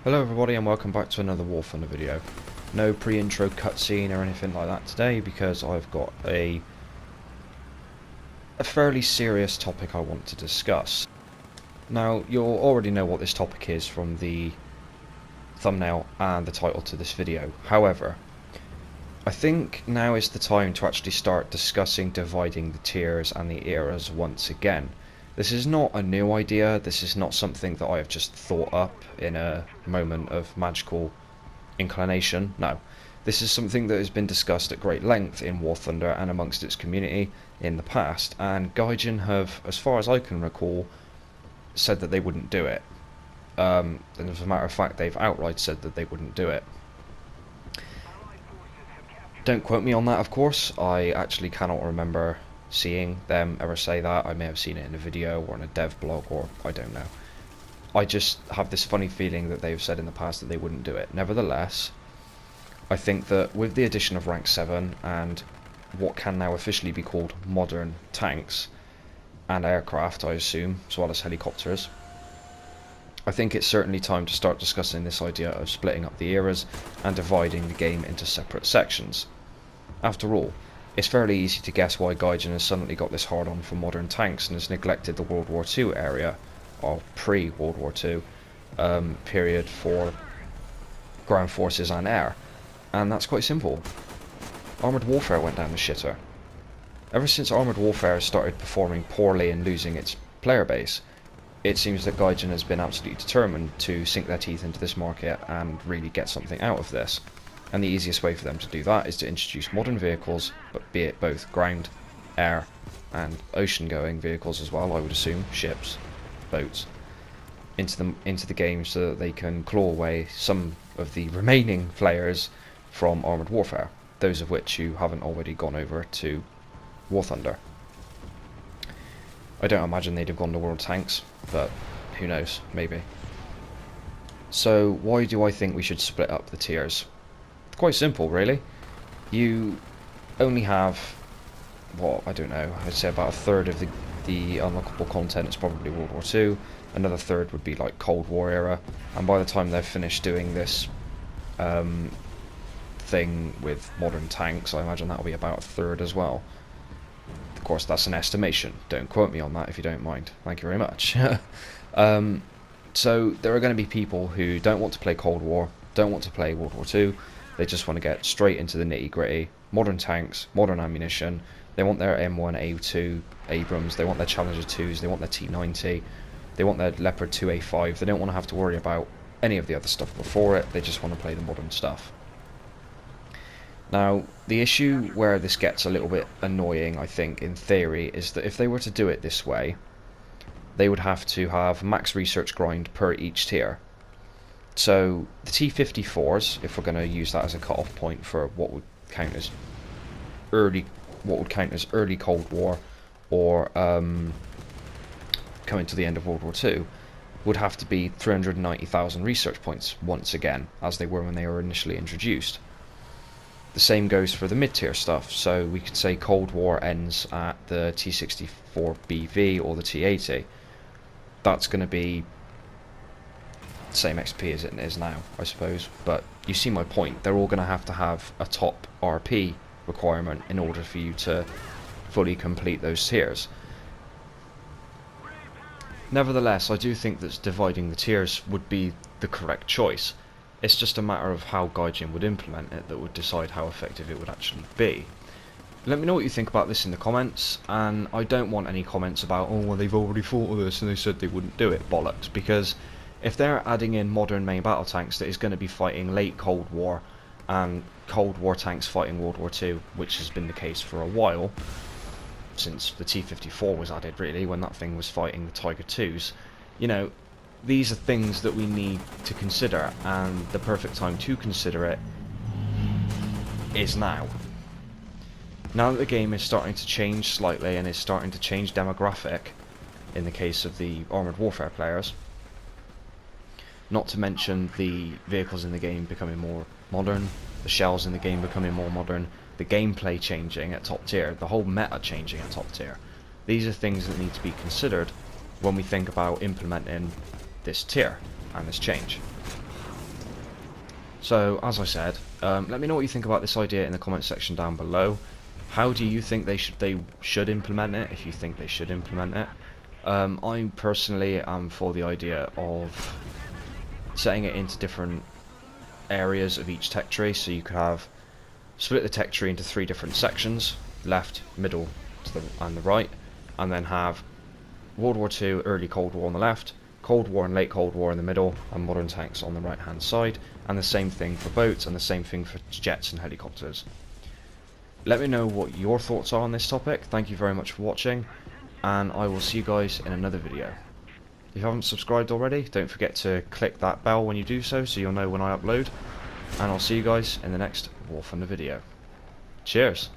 Hello everybody and welcome back to another War Thunder video. No pre-intro cutscene or anything like that today because I've got a fairly serious topic I want to discuss. Now you'll already know what this topic is from the thumbnail and the title to this video. However, I think now is the time to actually start discussing dividing the tiers and the eras once again. This is not a new idea, this is not something that I have just thought up in a moment of magical inclination, no. This is something that has been discussed at great length in War Thunder and amongst its community in the past, and Gaijin have, as far as I can recall, said that they wouldn't do it. And as a matter of fact, they've outright said that they wouldn't do it. Don't quote me on that, of course, I actually cannot remember seeing them ever say that. I may have seen it in a video or in a dev blog, or I don't know. I just have this funny feeling that they've said in the past that they wouldn't do it. Nevertheless, I think that with the addition of rank 7 and what can now officially be called modern tanks and aircraft, I assume, as well as helicopters, I think it's certainly time to start discussing this idea of splitting up the eras and dividing the game into separate sections. After all, it's fairly easy to guess why Gaijin has suddenly got this hard on for modern tanks and has neglected the World War II area, or pre-World War II, period for ground forces and air. And that's quite simple. Armoured Warfare went down the shitter. Ever since Armoured Warfare started performing poorly and losing its player base, it seems that Gaijin has been absolutely determined to sink their teeth into this market and really get something out of this. And the easiest way for them to do that is to introduce modern vehicles, but be it both ground, air, and ocean-going vehicles as well, I would assume, ships, boats, into the game so that they can claw away some of the remaining players from Armoured Warfare, those of which you haven't already gone over to War Thunder. I don't imagine they'd have gone to World Tanks, but who knows, maybe. So why do I think we should split up the tiers? Quite simple, really. You only have, what, I don't know, I'd say about a third of the unlockable content is probably World War II, another third would be like Cold War era, and by the time they've finished doing this thing with modern tanks, I imagine that'll be about a third as well. Of course, that's an estimation, don't quote me on that if you don't mind, thank you very much. So there are going to be people who don't want to play Cold War, don't want to play World War II, they just want to get straight into the nitty gritty, modern tanks, modern ammunition, they want their M1, A2 Abrams, they want their Challenger 2s, they want their T90, they want their Leopard 2A5, they don't want to have to worry about any of the other stuff before it, they just want to play the modern stuff. Now, the issue where this gets a little bit annoying, I think, in theory, is that if they were to do it this way, they would have to have max research grind per each tier. So the T-54s, if we're going to use that as a cut-off point for what would count as early Cold War, or coming to the end of World War II, would have to be 390,000 research points once again, as they were when they were initially introduced. The same goes for the mid-tier stuff, so we could say Cold War ends at the T-64BV or the T-80. That's going to be same XP as it is now, I suppose, but you see my point. They're all going to have a top RP requirement in order for you to fully complete those tiers. Nevertheless, I do think that dividing the tiers would be the correct choice. It's just a matter of how Gaijin would implement it that would decide how effective it would actually be. Let me know what you think about this in the comments, and I don't want any comments about, oh well, they've already thought of this and they said they wouldn't do it, bollocks, because if they're adding in modern main battle tanks that is going to be fighting late Cold War and Cold War tanks fighting World War II, which has been the case for a while, since the T-54 was added really, when that thing was fighting the Tiger IIs, you know, these are things that we need to consider, and the perfect time to consider it is now. Now that the game is starting to change slightly and is starting to change demographic, in the case of the Armoured Warfare players, not to mention the vehicles in the game becoming more modern, the shells in the game becoming more modern, the gameplay changing at top tier, the whole meta changing at top tier. These are things that need to be considered when we think about implementing this tier and this change. So, as I said, let me know what you think about this idea in the comment section down below. How do you think they should implement it, if you think they should implement it? I personally am for the idea of setting it into different areas of each tech tree, so you could have split the tech tree into 3 different sections: left, middle, and the right, and then have World War II, early Cold War on the left, Cold War and late Cold War in the middle, and modern tanks on the right hand side, and the same thing for boats, and the same thing for jets and helicopters. Let me know what your thoughts are on this topic. Thank you very much for watching, and I will see you guys in another video. If you haven't subscribed already, don't forget to click that bell when you do so you'll know when I upload, and I'll see you guys in the next War Thunder video. Cheers!